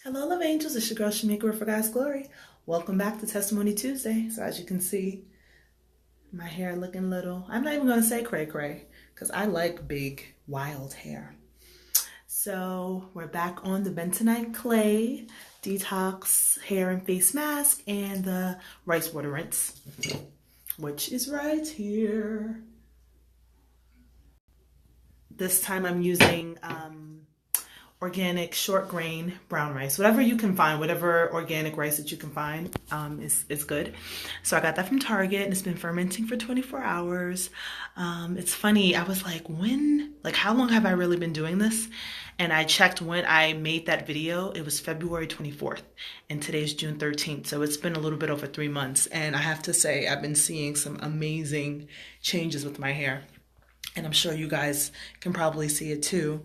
Hello, love angels. It's your girl Shamika for God's Glory. Welcome back to Testimony Tuesday. So as you can see, my hair looking little. I'm not even going to say cray cray because I like big, wild hair. So we're back on the Bentonite clay detox hair and face mask and the rice water rinse, which is right here. This time I'm using organic short grain brown rice. Whatever you can find, whatever organic rice that you can find is good. So I got that from Target and it's been fermenting for 24 hours. It's funny, I was like, how long have I really been doing this? And I checked when I made that video. It was February 24th and today's June 13th. So it's been a little bit over 3 months. And I have to say, I've been seeing some amazing changes with my hair. And I'm sure you guys can probably see it too.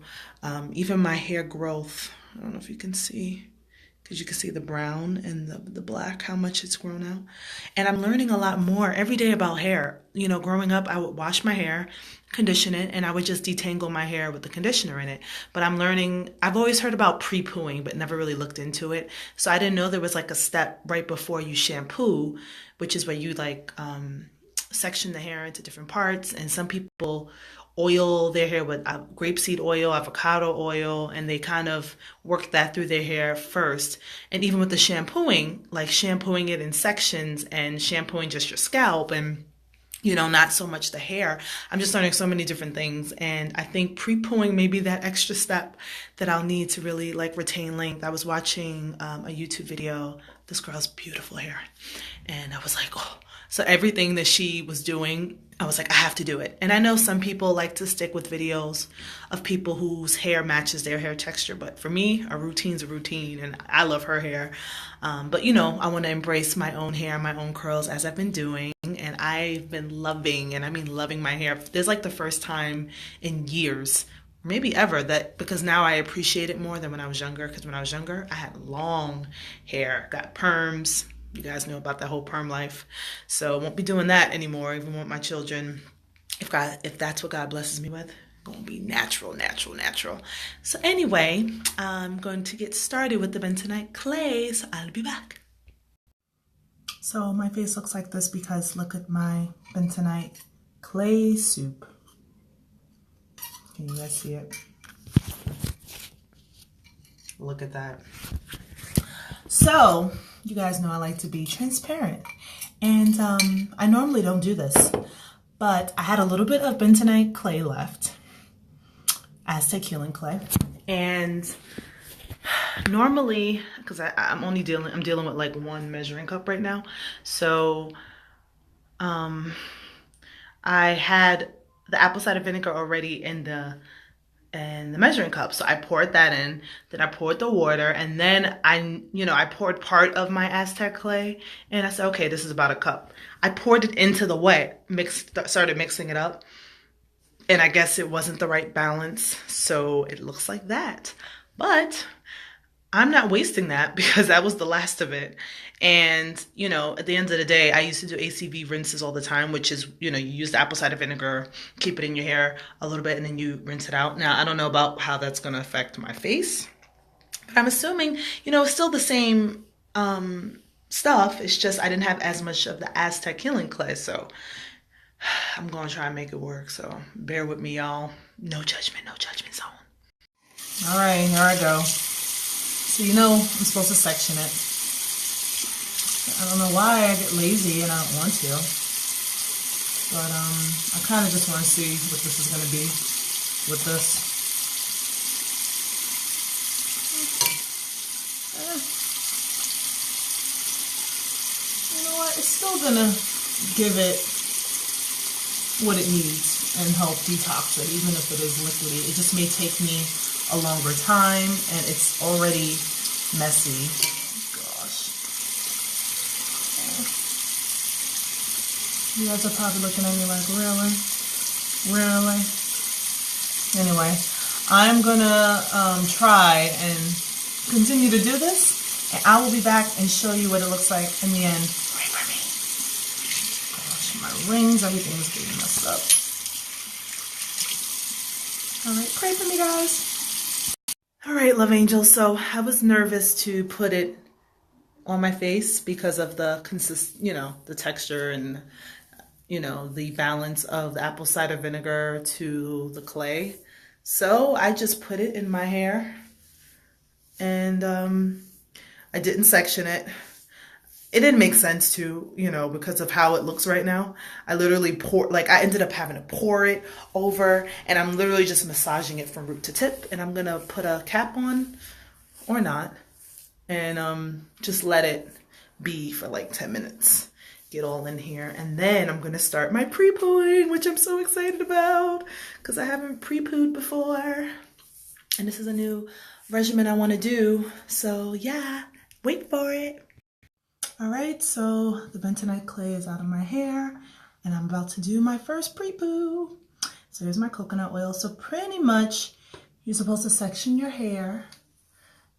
Even my hair growth, I don't know if you can see, because you can see the brown and the black, how much it's grown out. And I'm learning a lot more every day about hair. You know, growing up, I would wash my hair, condition it, and I would just detangle my hair with the conditioner in it. But I'm learning, I've always heard about pre-pooing, but never really looked into it. So I didn't know there was like a step right before you shampoo, which is where you section the hair into different parts. And some people oil their hair with grapeseed oil, avocado oil, and they kind of work that through their hair first. And even with the shampooing, like shampooing it in sections and shampooing just your scalp and, you know, not so much the hair. I'm just learning so many different things. And I think pre-pooing may be that extra step that I'll need to really retain length. I was watching a YouTube video. This girl's beautiful hair. And I was like, oh. So everything that she was doing, I was like, I have to do it. And I know some people like to stick with videos of people whose hair matches their hair texture. But for me, a routine's a routine. And I love her hair. But, you know, I want to embrace my own hair, my own curls as I've been doing. And I've been loving, and I mean loving my hair. There's like the first time in years, maybe ever, that because now I appreciate it more than when I was younger. Because when I was younger, I had long hair, got perms. You guys know about that whole perm life. So I won't be doing that anymore, even with my children. If that's what God blesses me with, going to be natural. So anyway, I'm going to get started with the Bentonite clay, so I'll be back. So my face looks like this because look at my Bentonite clay soup. Can you guys see it? Look at that. So, you guys know I like to be transparent. And I normally don't do this, but I had a little bit of Bentonite clay left, Aztec healing clay. And normally, because I'm dealing with like one measuring cup right now. So I had the apple cider vinegar already in the measuring cup. So I poured that in, then I poured the water, and then I poured part of my Aztec clay, and I said, okay, this is about a cup. I poured it into the wet, started mixing it up, and I guess it wasn't the right balance, so it looks like that. But I'm not wasting that because that was the last of it. And, you know, at the end of the day, I used to do ACV rinses all the time, which is, you know, you use the apple cider vinegar, keep it in your hair a little bit, and then you rinse it out. Now, I don't know about how that's going to affect my face, but I'm assuming, you know, it's still the same stuff. It's just I didn't have as much of the Aztec healing clay, so I'm going to try and make it work. So bear with me, y'all. No judgment zone. All right, here I go. So you know I'm supposed to section it. I don't know why I get lazy and I don't want to. But I kind of just want to see what this is going to be with this. You know what? It's still going to give it what it needs and help detox it, even if it is liquidy. It just may take me a longer time, and it's already messy. Gosh. You guys are probably looking at me like, really? Really? Anyway, I'm gonna try and continue to do this, and I will be back and show you what it looks like in the end. Pray for me. Gosh, my rings, everything is getting messed up. All right, pray for me, guys. All right, love angels. So I was nervous to put it on my face because of the texture and the balance of the apple cider vinegar to the clay. So I just put it in my hair and I didn't section it. It didn't make sense to, because of how it looks right now. I literally I ended up having to pour it over, and I'm literally just massaging it from root to tip. And I'm gonna put a cap on, or not, and just let it be for like 10 minutes. Get all in here, and then I'm gonna start my pre-pooing, which I'm so excited about because I haven't pre-pooed before. And this is a new regimen I want to do. So yeah, wait for it. All right, so the bentonite clay is out of my hair and I'm about to do my first pre-poo. So here's my coconut oil. So pretty much you're supposed to section your hair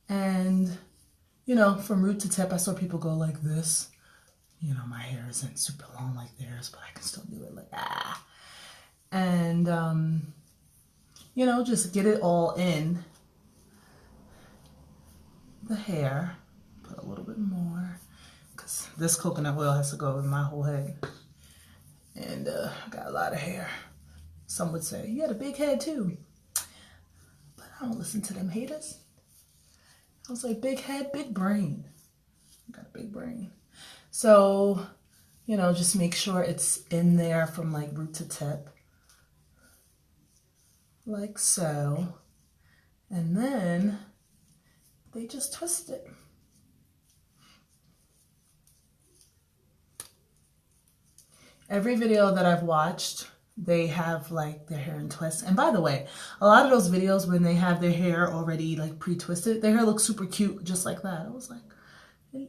and, from root to tip. I saw people go like this. My hair isn't super long like theirs, but I can still do it like ah. And, just get it all in the hair. Put a little bit more. Because this coconut oil has to go in my whole head. And I got a lot of hair. Some would say, you got a big head too. But I don't listen to them haters. I was like, big head, big brain. I got a big brain. So, just make sure it's in there from like root to tip. Like so. And then they just twist it. Every video that I've watched, they have like their hair in twists. And by the way, a lot of those videos when they have their hair already like pre-twisted, their hair looks super cute just like that. I was like,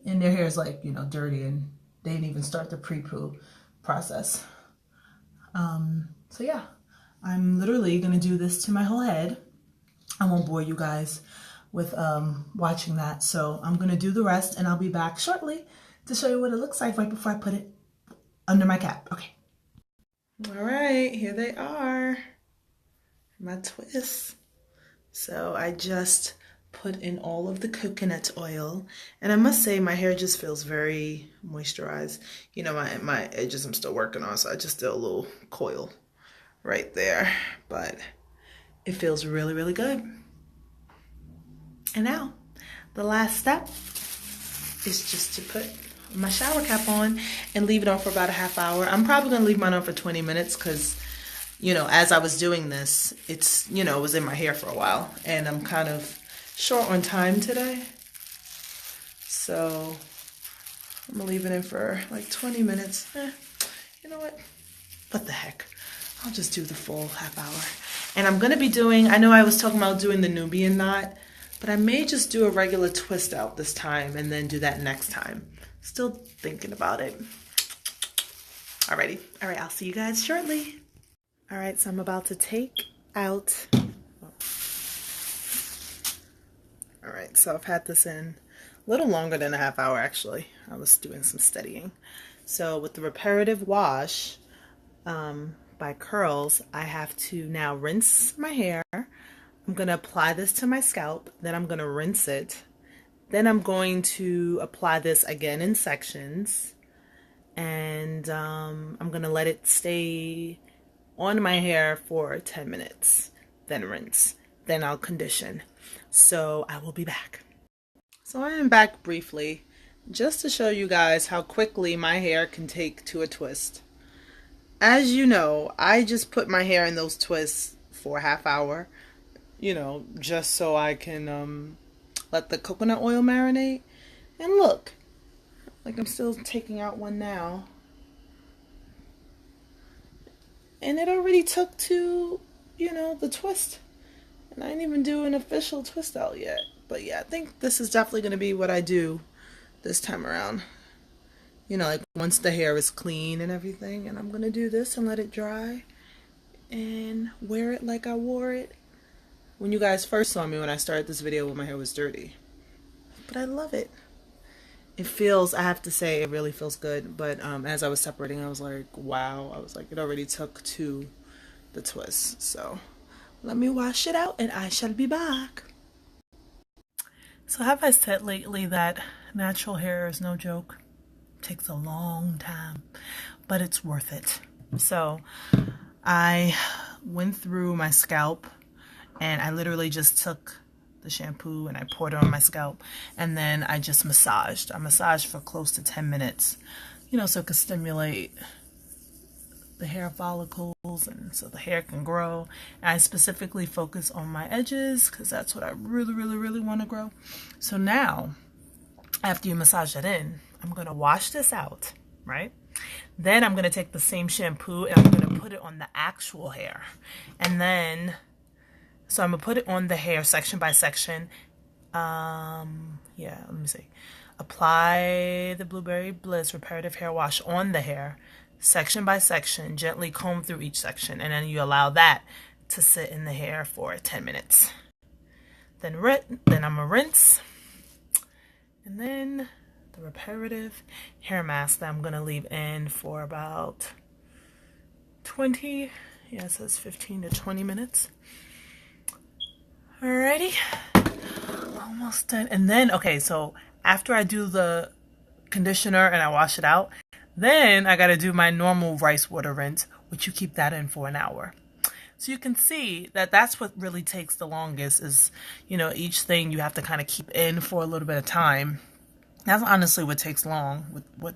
and their hair is like, dirty and they didn't even start the pre-poo process. So yeah, I'm literally gonna do this to my whole head. I won't bore you guys with watching that. So I'm gonna do the rest and I'll be back shortly to show you what it looks like right before I put it under my cap. Okay. All right, here they are, my twists. So I just put in all of the coconut oil, and I must say my hair just feels very moisturized. My edges I'm still working on, so I just did a little coil right there, but it feels really, really good. And now the last step is just to put my shower cap on and leave it on for about a half hour. I'm probably gonna leave mine on for 20 minutes because, as I was doing this, it was in my hair for a while and I'm kind of short on time today. So I'm gonna leave it in for like 20 minutes. You know what the heck? I'll just do the full half hour. And I'm gonna be doing, I know I was talking about doing the Nubian knot, but I may just do a regular twist out this time and then do that next time. Still thinking about it. Alrighty. All right, I'll see you guys shortly. All right, so I'm about to take out. All right, so I've had this in a little longer than a half hour, actually. I was doing some studying. So with the reparative wash by Curls, I have to now rinse my hair. I'm going to apply this to my scalp. Then I'm going to rinse it. Then I'm going to apply this again in sections, and I'm going to let it stay on my hair for 10 minutes, then rinse, then I'll condition. So I will be back. So I am back briefly just to show you guys how quickly my hair can take to a twist. As you know, I just put my hair in those twists for a half hour, just so I can let the coconut oil marinate. And look, like I'm still taking out one now. And it already took to, the twist. And I didn't even do an official twist out yet. But yeah, I think this is definitely going to be what I do this time around. Like once the hair is clean and everything. And I'm going to do this and let it dry. And wear it like I wore it when you guys first saw me when I started this video when my hair was dirty. But I love it. It feels, I have to say, it really feels good. But as I was separating, I was like, wow. I was like, it already took to the twist. So let me wash it out and I shall be back. So have I said lately that natural hair is no joke? It takes a long time, but it's worth it. So I went through my scalp and I literally just took the shampoo and I poured it on my scalp and then I just massaged. I massaged for close to 10 minutes, so it could stimulate the hair follicles and so the hair can grow. And I specifically focus on my edges because that's what I really, really, really want to grow. So now, after you massage that in, I'm going to wash this out, right? Then I'm going to take the same shampoo and I'm going to put it on the actual hair. And then, so I'm going to put it on the hair section by section. Let me see. Apply the Blueberry Bliss Reparative Hair Wash on the hair, section by section, gently comb through each section, and then you allow that to sit in the hair for 10 minutes. Then I'm gonna rinse, and then the reparative hair mask that I'm gonna leave in for about 20, it says 15 to 20 minutes. Alrighty, almost done. And then, okay, so after I do the conditioner and I wash it out, then I gotta do my normal rice water rinse, which you keep that in for an hour. So you can see that that's what really takes the longest is, each thing you have to kind of keep in for a little bit of time. That's honestly what takes long with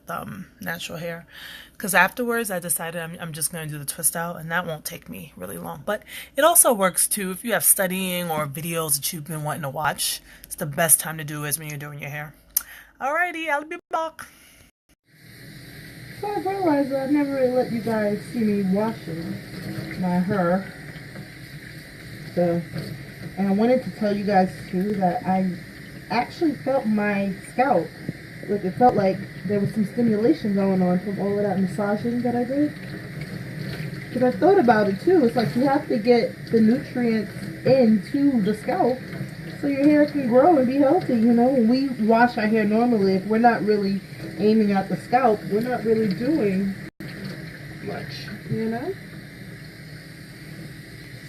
natural hair. Because afterwards I decided I'm just going to do the twist out and that won't take me really long. But it also works too if you have studying or videos that you've been wanting to watch. It's the best time to do is when you're doing your hair. Alrighty, I'll be back. So I realized that I never really let you guys see me washing my hair. And I wanted to tell you guys too that I actually felt my scalp, like it felt like there was some stimulation going on from all of that massaging that I did. Because I thought about it too. It's like you have to get the nutrients into the scalp so your hair can grow and be healthy. When we wash our hair normally, if we're not really aiming at the scalp, we're not really doing much,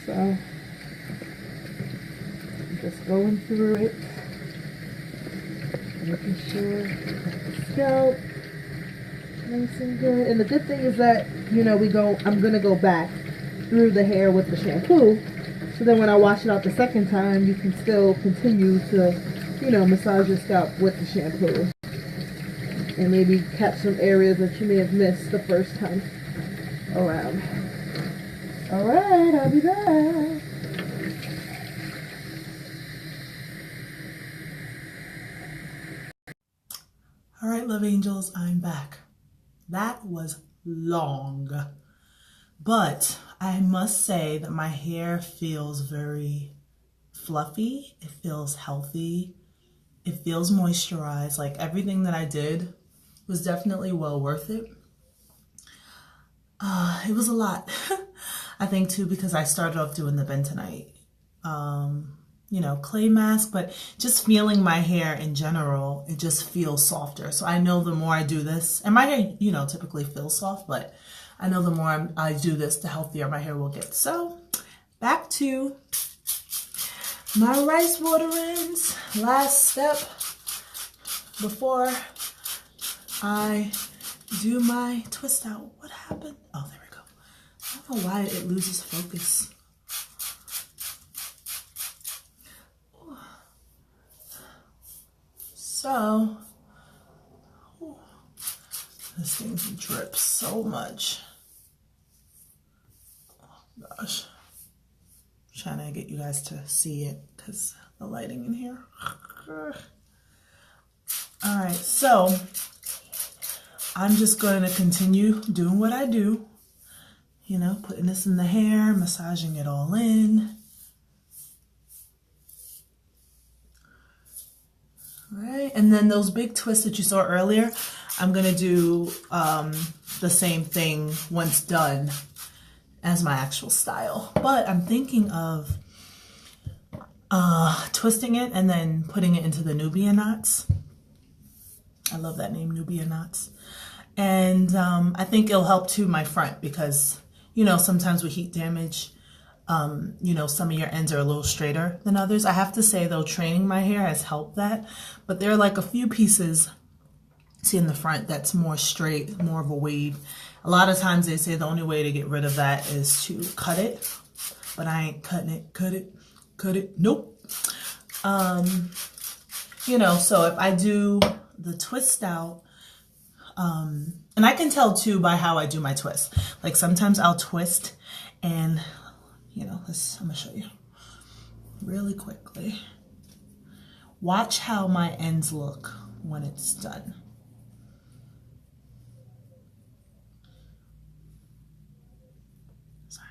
So, I'm just going through it, making sure the scalp nice and good. And the good thing is that, I'm going to go back through the hair with the shampoo. So then when I wash it out the second time, you can still continue to, massage your scalp with the shampoo. And maybe catch some areas that you may have missed the first time around. Alright, I'll be back. Alright, love angels, I'm back. That was long. But I must say that my hair feels very fluffy. It feels healthy. It feels moisturized. Like everything that I did was definitely well worth it. It was a lot. I think too because I started off doing the Bentonite, clay mask, but just feeling my hair in general, it just feels softer. So I know the more I do this, and my hair, typically feels soft, but I know the more I do this, the healthier my hair will get. So back to my rice water rinse. Last step before I do my twist out. What happened? Oh, there we go. I don't know why it loses focus. So, this thing drips so much. Oh gosh. I'm trying to get you guys to see it because the lighting in here. Alright, so I'm just going to continue doing what I do. Putting this in the hair, massaging it all in. Right, and then those big twists that you saw earlier, I'm gonna do the same thing once done as my actual style. But I'm thinking of twisting it and then putting it into the Nubian knots. I love that name, Nubian knots. And I think it'll help too my front because, sometimes with heat damage, you know, some of your ends are a little straighter than others. I have to say though, training my hair has helped that, but there are like a few pieces, see in the front, that's more straight, more of a wave. A lot of times they say the only way to get rid of that is to cut it, but I ain't cutting it, cut it, nope. You know, so if I do the twist out, and I can tell too by how I do my twist. Like sometimes I'll twist and, you know, I'm gonna show you really quickly. Watch how my ends look when it's done. Sorry.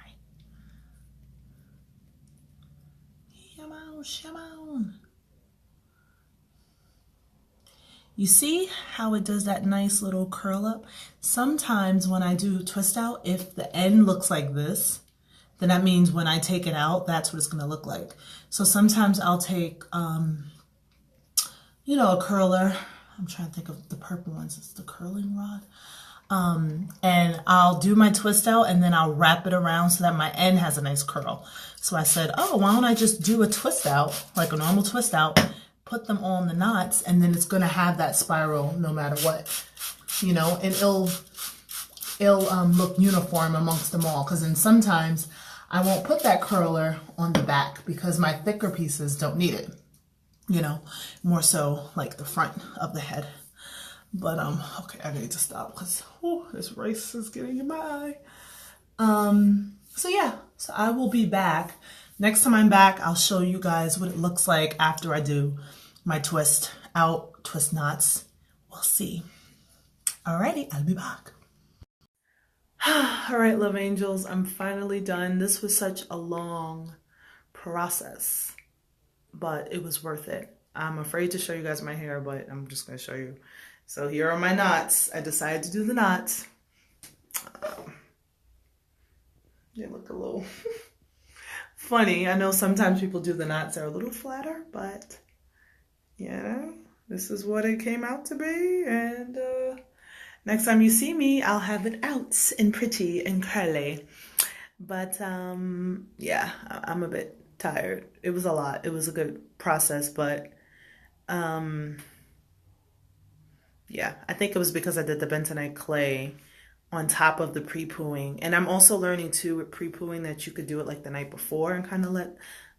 Come on. You see how it does that nice little curl up? Sometimes when I do twist out, if the end looks like this, then that means when I take it out, that's what it's gonna look like. So sometimes I'll take, you know, a curler. I'm trying to think of the purple ones. It's the curling rod. And I'll do my twist out and then I'll wrap it around so that my end has a nice curl. So I said, oh, why don't I just do a twist out, like a normal twist out, put them on the knots, and then it's gonna have that spiral no matter what, you know, and it'll look uniform amongst them all. Because then sometimes I won't put that curler on the back because my thicker pieces don't need it, you know, more so like the front of the head. But okay, I need to stop because this rice is getting in my eye. So yeah, so I will be back. Next time I'm back, I'll show you guys what it looks like after I do my twist out, twist knots. We'll see. Alrighty, I'll be back. All right, love angels, I'm finally done. This was such a long process, but it was worth it. I'm afraid to show you guys my hair, but I'm just gonna show you. So here are my knots. I decided to do the knots. They look a little funny. I know sometimes people do the knots that are a little flatter, but you know, this is what it came out to be. And next time you see me, I'll have it out and pretty and curly. But yeah, I'm a bit tired. It was a lot. It was a good process, but yeah, I think it was because I did the bentonite clay on top of the pre-pooing. And I'm also learning too with pre-pooing that you could do it like the night before and kind of let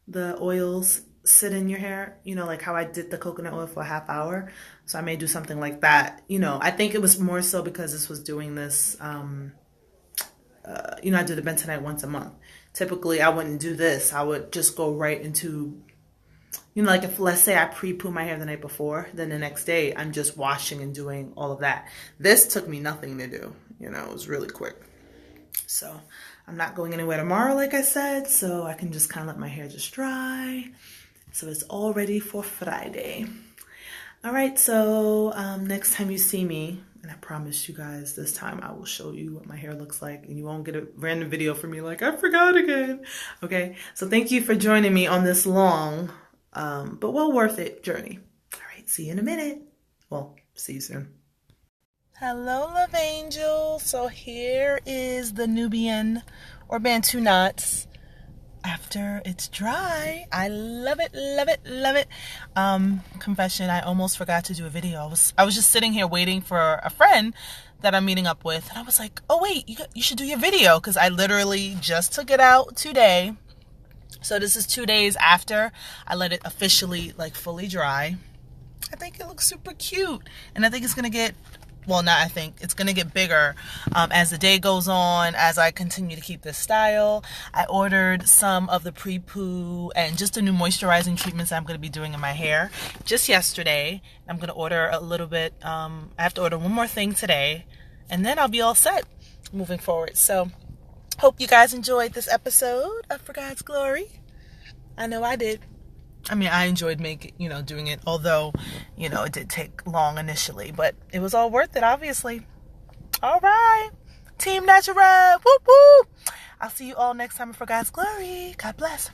the oils sit in your hair, you know, like how I did the coconut oil for a half hour. So I may do something like that. You know, I think it was more so because this was doing this, you know, I do the bentonite once a month. Typically I wouldn't do this. I would just go right into, you know, like if let's say I pre-poo my hair the night before, then the next day I'm just washing and doing all of that. This took me nothing to do, you know, it was really quick. So I'm not going anywhere tomorrow, like I said, so I can just kind of let my hair just dry. So it's all ready for Friday. All right, so next time you see me, and I promise you guys this time I will show you what my hair looks like and you won't get a random video from me like I forgot again. Okay, so thank you for joining me on this long but well worth it journey. All right, see you in a minute. Well, see you soon. Hello, love angels. So here is the Nubian or Bantu knots after it's dry. I love it, love it, love it. Confession, I almost forgot to do a video. I was just sitting here waiting for a friend that I'm meeting up with, and I was like, oh wait, you should do your video, because I literally just took it out today. So this is 2 days after I let it officially like fully dry. I think it looks super cute, and I think it's gonna get, well, not I think, it's gonna get bigger as the day goes on, as I continue to keep this style. I ordered some of the pre-poo and just the new moisturizing treatments that I'm gonna be doing in my hair just yesterday. I'm gonna order a little bit, I have to order one more thing today, and then I'll be all set moving forward. So hope you guys enjoyed this episode of For God's Glory. I know I did. I mean, I enjoyed doing it, although, it did take long initially, but it was all worth it, obviously. All right. Team Natural. Whoop, whoop. I'll see you all next time for God's Glory. God bless.